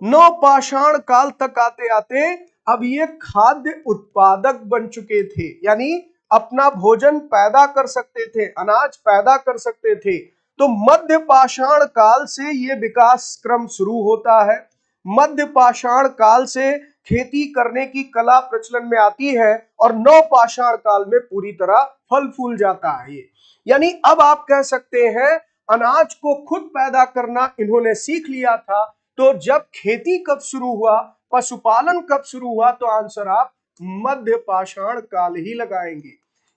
नवपाषाण काल तक आते आते अब ये खाद्य उत्पादक बन चुके थे। यानी अपना भोजन पैदा कर सकते थे, अनाज पैदा कर सकते थे। तो मध्य पाषाण काल से ये विकास क्रम शुरू होता है। मध्य पाषाण काल से खेती करने की कला प्रचलन में आती है और नवपाषाण काल में पूरी तरह फल फूल जाता है ये। यानी अब आप कह सकते हैं अनाज को खुद पैदा करना इन्होंने सीख लिया था। तो जब खेती कब शुरू हुआ, पशुपालन कब शुरू हुआ, तो आंसर आप मध्य पाषाण काल ही लगाएंगे।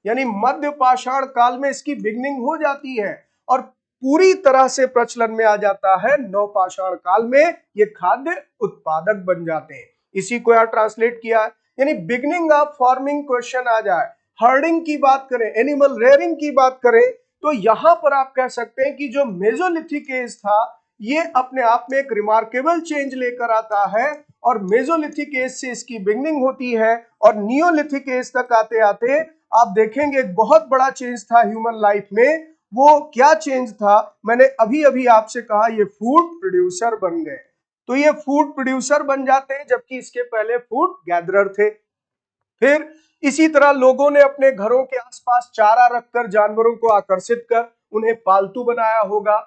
यानी मध्य पाषाण काल में इसकी बिगनिंग हो जाती है और पूरी तरह से प्रचलन में आ जाता है नवपाषाण काल में, ये खाद्य उत्पादक बन जाते हैं। इसी को यहां ट्रांसलेट किया है। यानी बिगनिंग ऑफ फार्मिंग क्वेश्चन आ जाए, हर्डिंग की बात करें, एनिमल रेयरिंग की बात करें, तो यहां पर आप कह सकते हैं कि जो मेसोलिथिक एज था ये अपने आप में एक रिमार्केबल चेंज लेकर आता है और मेसोलिथिक एज से इसकी बिगनिंग होती है और नियोलिथिक एज तक आते आते आप देखेंगे एक बहुत बड़ा चेंज था ह्यूमन लाइफ में। वो क्या चेंज था, मैंने अभी अभी आपसे कहा, ये फूड प्रोड्यूसर बन गए। तो ये फूड प्रोड्यूसर बन जाते हैं, जबकि इसके पहले फूड गैदरर थे। फिर इसी तरह लोगों ने अपने घरों के आसपास चारा रखकर जानवरों को आकर्षित कर उन्हें पालतू बनाया होगा।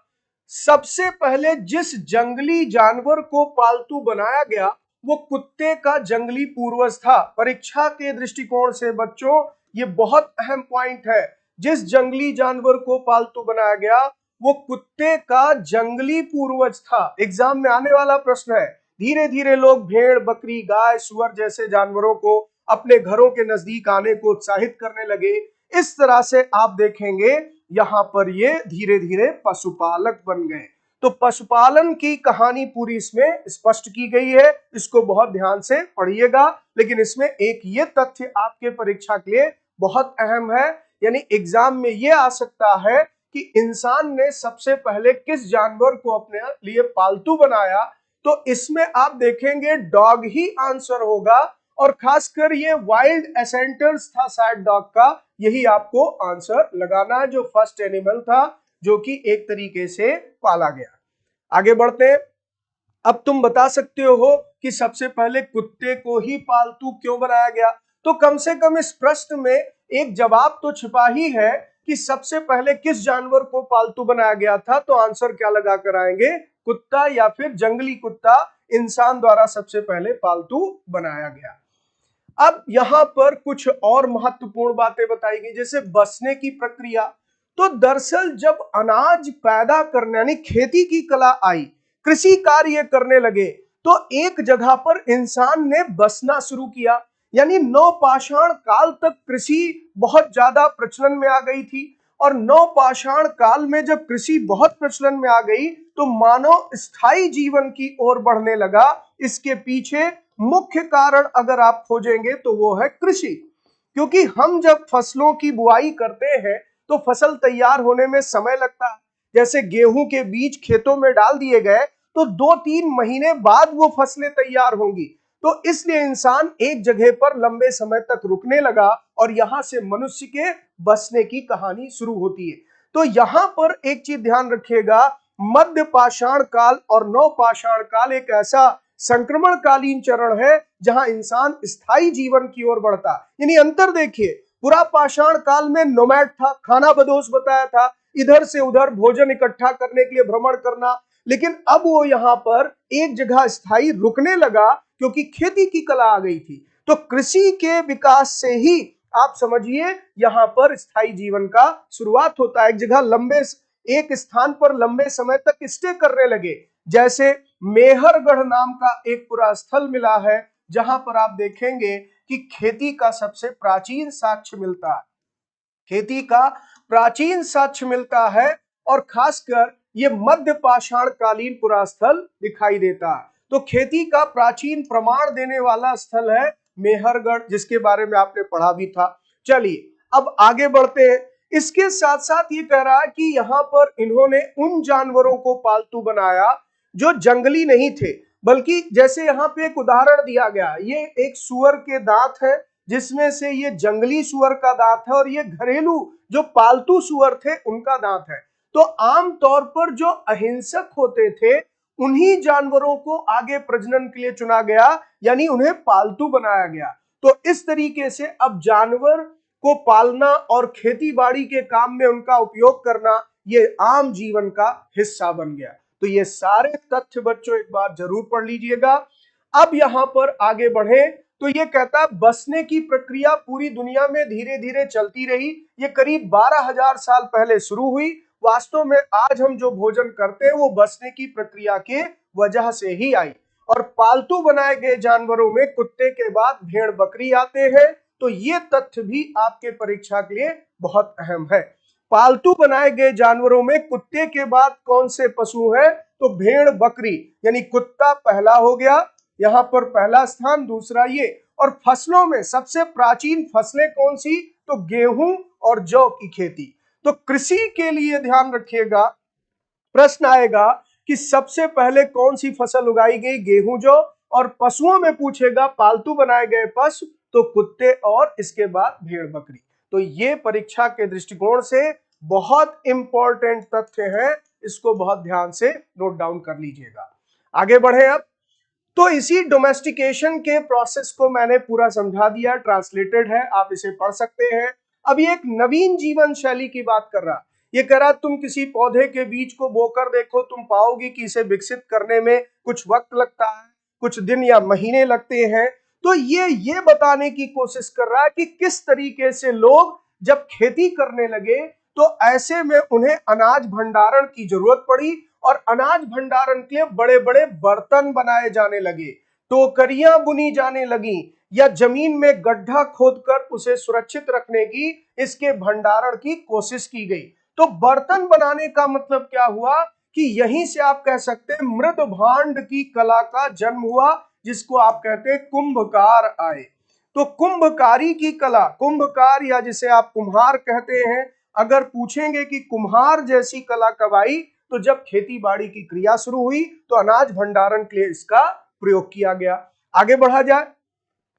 सबसे पहले जिस जंगली जानवर को पालतू बनाया गया वो कुत्ते का जंगली पूर्वज था। परीक्षा के दृष्टिकोण से बच्चों ये बहुत अहम पॉइंट है। जिस जंगली जानवर को पालतू बनाया गया वो कुत्ते का जंगली पूर्वज था। एग्जाम में आने वाला प्रश्न है। धीरे धीरे लोग भेड़, बकरी, गाय, सुअर जैसे जानवरों को अपने घरों के नजदीक आने को उत्साहित करने लगे। इस तरह से आप देखेंगे यहां पर ये धीरे धीरे पशुपालक बन गए। तो पशुपालन की कहानी पूरी इसमें स्पष्ट की गई है, इसको बहुत ध्यान से पढ़िएगा। लेकिन इसमें एक ये तथ्य आपके परीक्षा के लिए बहुत अहम है, यानी एग्जाम में ये आ सकता है कि इंसान ने सबसे पहले किस जानवर को अपने लिए पालतू बनाया। तो इसमें आप देखेंगे डॉग ही आंसर होगा और खासकर ये वाइल्ड एसेंटर्स था शायद डॉग का, यही आपको आंसर लगाना है, जो फर्स्ट एनिमल था जो कि एक तरीके से पाला गया। आगे बढ़ते हैं। अब तुम बता सकते हो कि सबसे पहले कुत्ते को ही पालतू क्यों बनाया गया, तो कम से कम इस प्रश्न में एक जवाब तो छिपा ही है कि सबसे पहले किस जानवर को पालतू बनाया गया था। तो आंसर क्या लगा कर आएंगे, कुत्ता या फिर जंगली कुत्ता इंसान द्वारा सबसे पहले पालतू बनाया गया। अब यहां पर कुछ और महत्वपूर्ण बातें बताई गई, जैसे बसने की प्रक्रिया। तो दरअसल जब अनाज पैदा करने यानी खेती की कला आई, कृषि कार्य करने लगे, तो एक जगह पर इंसान ने बसना शुरू किया। यानी नवपाषाण काल तक कृषि बहुत ज्यादा प्रचलन में आ गई थी, और नवपाषाण काल में जब कृषि बहुत प्रचलन में आ गई तो मानव स्थायी जीवन की ओर बढ़ने लगा। इसके पीछे मुख्य कारण अगर आप खोजेंगे तो वो है कृषि। क्योंकि हम जब फसलों की बुआई करते हैं तो फसल तैयार होने में समय लगता है। जैसे गेहूं के बीज खेतों में डाल दिए गए तो 2-3 महीने बाद वो फसलें तैयार होंगी। तो इसलिए इंसान एक जगह पर लंबे समय तक रुकने लगा और यहां से मनुष्य के बसने की कहानी शुरू होती है। तो यहां पर एक चीज ध्यान रखिएगा, मध्य पाषाण काल और नवपाषाण काल एक ऐसा संक्रमणकालीन चरण है जहां इंसान स्थायी जीवन की ओर बढ़ता। यानी अंतर देखिए, पुरा पाषाण काल में नोमैड था, खाना बदोश बताया था, इधर से उधर भोजन इकट्ठा करने के लिए भ्रमण करना। लेकिन अब वो यहाँ पर एक जगह स्थायी रुकने लगा क्योंकि खेती की कला आ गई थी। तो कृषि के विकास से ही आप समझिए यहाँ पर स्थायी जीवन का शुरुआत होता है। एक जगह लंबे एक स्थान पर लंबे समय तक स्टे करने लगे। जैसे मेहरगढ़ नाम का एक पुरा स्थल मिला है जहां पर आप देखेंगे कि खेती का सबसे प्राचीन साक्ष्य मिलता है, खेती का प्राचीन साक्ष्य मिलता है, और खासकर ये मध्य पाषाण कालीन पुरा स्थल दिखाई देता है। तो खेती का प्राचीन प्रमाण देने वाला स्थल है मेहरगढ़, जिसके बारे में आपने पढ़ा भी था। चलिए अब आगे बढ़ते हैं। इसके साथ साथ ये कह रहा है कि यहाँ पर इन्होंने उन जानवरों को पालतू बनाया जो जंगली नहीं थे, बल्कि जैसे यहाँ पे एक उदाहरण दिया गया, ये एक सुअर के दांत है जिसमें से ये जंगली सुअर का दांत है और ये घरेलू जो पालतू सुअर थे उनका दांत है। तो आमतौर पर जो अहिंसक होते थे उन्हीं जानवरों को आगे प्रजनन के लिए चुना गया, यानी उन्हें पालतू बनाया गया। तो इस तरीके से अब जानवर को पालना और खेती बाड़ी के काम में उनका उपयोग करना ये आम जीवन का हिस्सा बन गया। तो ये सारे तथ्य बच्चों एक बार जरूर पढ़ लीजिएगा। अब यहां पर आगे बढ़े तो ये कहता है बसने की प्रक्रिया पूरी दुनिया में धीरे धीरे चलती रही। ये करीब 12,000 साल पहले शुरू हुई। वास्तव में आज हम जो भोजन करते हैं वो बसने की प्रक्रिया के वजह से ही आई। और पालतू बनाए गए जानवरों में कुत्ते के बाद भेड़ बकरी आते हैं। तो ये तथ्य भी आपके परीक्षा के लिए बहुत अहम है। पालतू बनाए गए जानवरों में कुत्ते के बाद कौन से पशु है, तो भेड़ बकरी, यानी कुत्ता पहला हो गया, यहाँ पर पहला स्थान, दूसरा ये। और फसलों में सबसे प्राचीन फसलें कौन सी, तो गेहूं और जौ की खेती। तो कृषि के लिए ध्यान रखिएगा, प्रश्न आएगा कि सबसे पहले कौन सी फसल उगाई गई, गेहूं जौ। और पशुओं में पूछेगा पालतू बनाए गए पशु, तो कुत्ते और इसके बाद भेड़ बकरी। तो ये परीक्षा के दृष्टिकोण से बहुत इंपॉर्टेंट तथ्य है, इसको बहुत ध्यान से नोट डाउन कर लीजिएगा। आगे बढ़े अब। तो इसी डोमेस्टिकेशन के प्रोसेस को मैंने पूरा समझा दिया, ट्रांसलेटेड है, आप इसे पढ़ सकते हैं। अब ये एक नवीन जीवन शैली की बात कर रहा, ये कह रहा तुम किसी पौधे के बीज को बोकर देखो, तुम पाओगे कि इसे विकसित करने में कुछ वक्त लगता है, कुछ दिन या महीने लगते हैं। तो ये बताने की कोशिश कर रहा है कि किस तरीके से लोग जब खेती करने लगे तो ऐसे में उन्हें अनाज भंडारण की जरूरत पड़ी, और अनाज भंडारण के लिए बड़े बड़े बर्तन बनाए जाने लगे, टोकरियां बुनी जाने लगी, या जमीन में गड्ढा खोदकर उसे सुरक्षित रखने की, इसके भंडारण की कोशिश की गई। तो बर्तन बनाने का मतलब क्या हुआ कि यहीं से आप कह सकते हैं मृद भांड की कला का जन्म हुआ, जिसको आप कहते हैं कुंभकार आए। तो कुंभकारी की कला, कुंभकार या जिसे आप कुम्हार कहते हैं, अगर पूछेंगे कि कुम्हार जैसी कला कब आई, तो जब खेती बाड़ी की क्रिया शुरू हुई तो अनाज भंडारण के लिए इसका प्रयोग किया गया। आगे बढ़ा जाए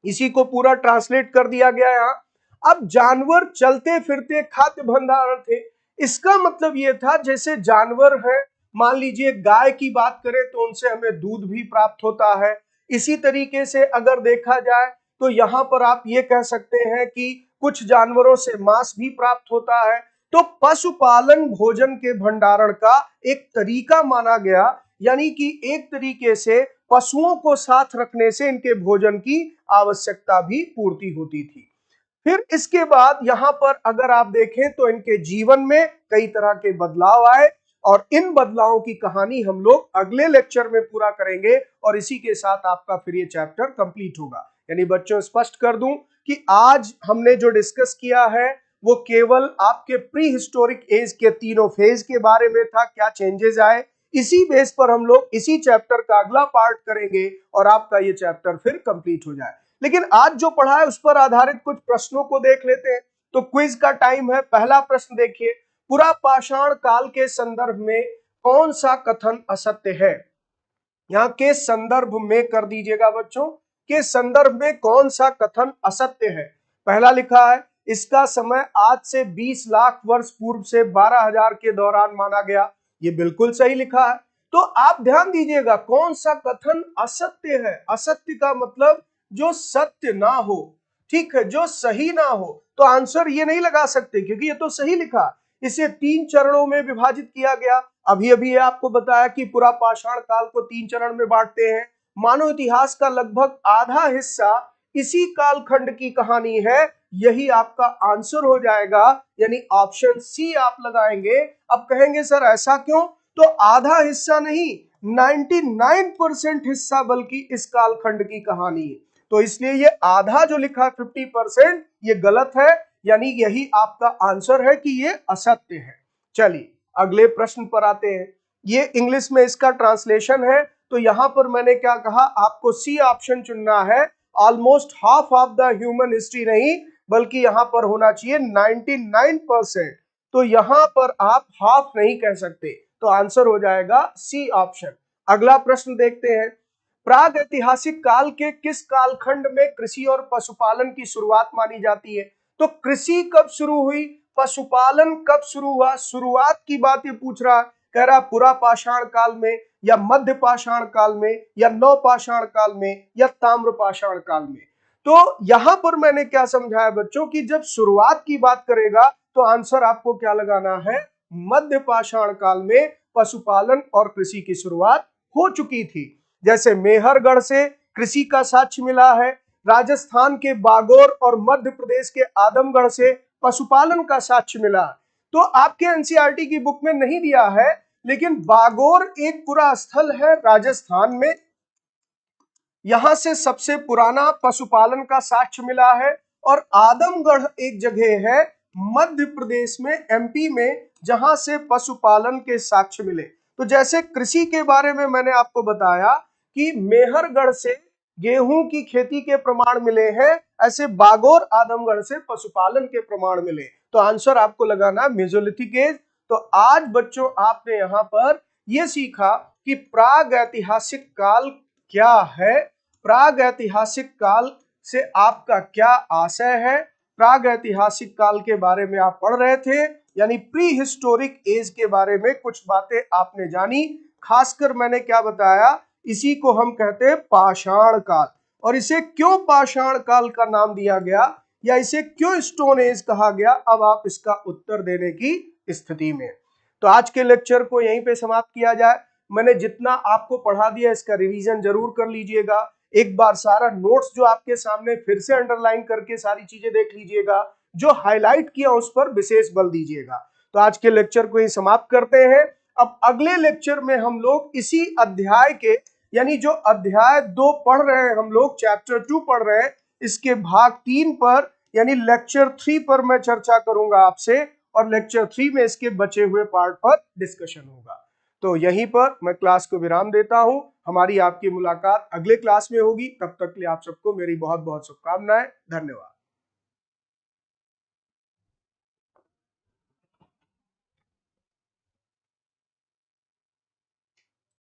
इसी को पूरा ट्रांसलेट कर दिया गया यहाँ। अब जानवर चलते फिरते खाद्य भंडारण थे, इसका मतलब ये था जैसे जानवर है, मान लीजिए गाय की बात करें तो उनसे हमें दूध भी प्राप्त होता है। इसी तरीके से अगर देखा जाए तो यहाँ पर आप ये कह सकते हैं कि कुछ जानवरों से मांस भी प्राप्त होता है। तो पशुपालन भोजन के भंडारण का एक तरीका माना गया, यानी कि एक तरीके से पशुओं को साथ रखने से इनके भोजन की आवश्यकता भी पूर्ति होती थी। फिर इसके बाद यहाँ पर अगर आप देखें तो इनके जीवन में कई तरह के बदलाव आए और इन बदलावों की कहानी हम लोग अगले लेक्चर में पूरा करेंगे और इसी के साथ आपका फिर ये चैप्टर कंप्लीट होगा। यानी बच्चों स्पष्ट कर दूं कि आज हमने जो डिस्कस किया है वो केवल आपके प्री हिस्टोरिक एज के तीनों फेज के बारे में था, क्या चेंजेस आए। इसी बेस पर हम लोग इसी चैप्टर का अगला पार्ट करेंगे और आपका ये चैप्टर फिर कंप्लीट हो जाए। लेकिन आज जो पढ़ा है उस पर आधारित कुछ प्रश्नों को देख लेते हैं। तो क्विज का टाइम है। पहला प्रश्न देखिए, पुरा पाषाण काल के संदर्भ में कौन सा कथन असत्य है? यहाँ के संदर्भ में कर दीजिएगा बच्चों, के संदर्भ में कौन सा कथन असत्य है? पहला लिखा है इसका समय आज से 20 लाख वर्ष पूर्व से 12,000 के दौरान माना गया, ये बिल्कुल सही लिखा है। तो आप ध्यान दीजिएगा कौन सा कथन असत्य है। असत्य का मतलब जो सत्य ना हो, ठीक है, जो सही ना हो। तो आंसर ये नहीं लगा सकते क्योंकि ये तो सही लिखा। इसे 3 चरणों में विभाजित किया गया। अभी अभी आपको बताया कि पुरा पाषाण काल को 3 चरण में बांटते हैं। मानव इतिहास का लगभग आधा हिस्सा इसी कालखंड की कहानी है, यही आपका आंसर हो जाएगा। यानी ऑप्शन सी आप लगाएंगे। अब कहेंगे सर ऐसा क्यों? तो आधा हिस्सा नहीं, 99% हिस्सा बल्कि इस कालखंड की कहानी है। तो इसलिए ये आधा जो लिखा 50% ये गलत है, यानी यही आपका आंसर है कि ये असत्य है। चलिए अगले प्रश्न पर आते हैं। ये इंग्लिश में इसका ट्रांसलेशन है। तो यहां पर मैंने क्या कहा, आपको सी ऑप्शन चुनना है। Almost half of the human history नहीं, बल्कि यहां पर होना चाहिए 99%। तो यहां पर आप हाफ नहीं कह सकते, तो आंसर हो जाएगा सी ऑप्शन। अगला प्रश्न देखते हैं, प्राग ऐतिहासिक काल के किस कालखंड में कृषि और पशुपालन की शुरुआत मानी जाती है? तो कृषि कब शुरू हुई, पशुपालन कब शुरू हुआ? शुरुआत की बात ये पूछ रहा है, कह रहा पुरा पाषाण काल में या मध्य पाषाण काल में या नव पाषाण काल में या ताम्र पाषाण काल में। तो यहां पर मैंने क्या समझाया बच्चों कि जब शुरुआत की बात करेगा तो आंसर आपको क्या लगाना है, मध्य पाषाण काल में पशुपालन और कृषि की शुरुआत हो चुकी थी। जैसे मेहरगढ़ से कृषि का साक्ष्य मिला है, राजस्थान के बागोर और मध्य प्रदेश के आदमगढ़ से पशुपालन का साक्ष्य मिला। तो आपके एनसीईआरटी की बुक में नहीं दिया है, लेकिन बागोर एक पूरा स्थल है राजस्थान में, यहां से सबसे पुराना पशुपालन का साक्ष्य मिला है। और आदमगढ़ एक जगह है मध्य प्रदेश में, एमपी में, जहां से पशुपालन के साक्ष्य मिले। तो जैसे कृषि के बारे में मैंने आपको बताया कि मेहरगढ़ से गेहूं की खेती के प्रमाण मिले हैं, ऐसे बागोर आदमगढ़ से पशुपालन के प्रमाण मिले। तो आंसर आपको लगाना मेसोलिथिक एज। तो आज बच्चों आपने यहाँ पर यह सीखा कि प्राग ऐतिहासिक काल क्या है, प्राग ऐतिहासिक काल से आपका क्या आशय है। प्राग ऐतिहासिक काल के बारे में आप पढ़ रहे थे, यानी प्री हिस्टोरिक एज के बारे में कुछ बातें आपने जानी। खासकर मैंने क्या बताया, इसी को हम कहते हैं पाषाण काल। और इसे क्यों पाषाण काल का नाम दिया गया या इसे क्यों स्टोन एज कहा गया, अब आप इसका उत्तर देने की स्थिति में। तो आज के लेक्चर को यहीं पे समाप्त किया जाए। मैंने जितना आपको पढ़ा दिया इसका रिवीजन जरूर कर लीजिएगा। एक बार सारा नोट्स जो आपके सामने फिर से अंडरलाइन करके सारी चीजें देख लीजिएगा, जो हाईलाइट किया उस पर विशेष बल दीजिएगा। तो आज के लेक्चर को ही समाप्त करते हैं। अब अगले लेक्चर में हम लोग इसी अध्याय के, यानी जो अध्याय 2 पढ़ रहे हैं हम लोग, चैप्टर 2 पढ़ रहे हैं, इसके भाग 3 पर यानी लेक्चर 3 पर मैं चर्चा करूंगा आपसे, और लेक्चर 3 में इसके बचे हुए पार्ट पर डिस्कशन होगा। तो यहीं पर मैं क्लास को विराम देता हूं। हमारी आपकी मुलाकात अगले क्लास में होगी। तब तक के लिए आप सबको मेरी बहुत बहुत शुभकामनाएं। धन्यवाद।